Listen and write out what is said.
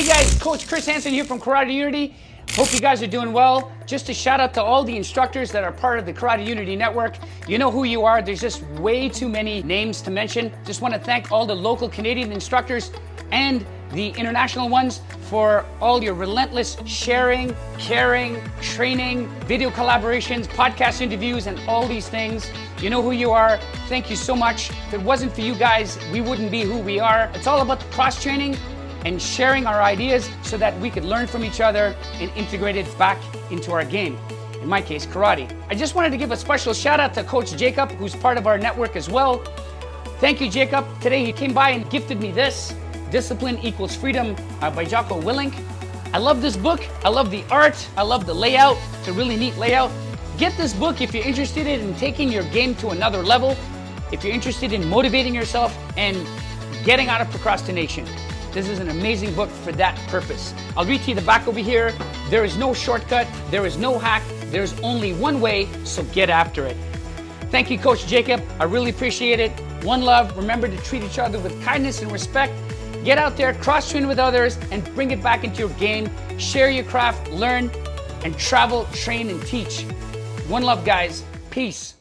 Hey guys, Coach Hanson here from Karate Unity. Hope you guys are doing well. Just a shout out to all the instructors that are part of the Karate Unity Network. You know who you are. There's just way too many names to mention. Just want to thank all the local Canadian instructors and the international ones for all your relentless sharing, caring, training, video collaborations, podcast interviews, and all these things. You know who you are. Thank you so much. If it wasn't for you guys, we wouldn't be who we are. It's all about the cross-training and sharing our ideas so that we could learn from each other and integrate it back into our game. In my case, karate. I just wanted to give a special shout out to Coach Jakub, who's part of our network as well. Thank you, Jakub. Today he came by and gifted me this, Discipline Equals Freedom by Jocko Willink. I love this book. I love the art. I love the layout. It's a really neat layout. Get this book if you're interested in taking your game to another level, if you're interested in motivating yourself and getting out of procrastination. This is an amazing book for that purpose. I'll read to you the back over here. There is no shortcut. There is no hack. There's only one way, so get after it. Thank you, Coach Jakub. I really appreciate it. One love. Remember to treat each other with kindness and respect. Get out there, cross-train with others, and bring it back into your game. Share your craft, learn, and travel, train, and teach. One love, guys. Peace.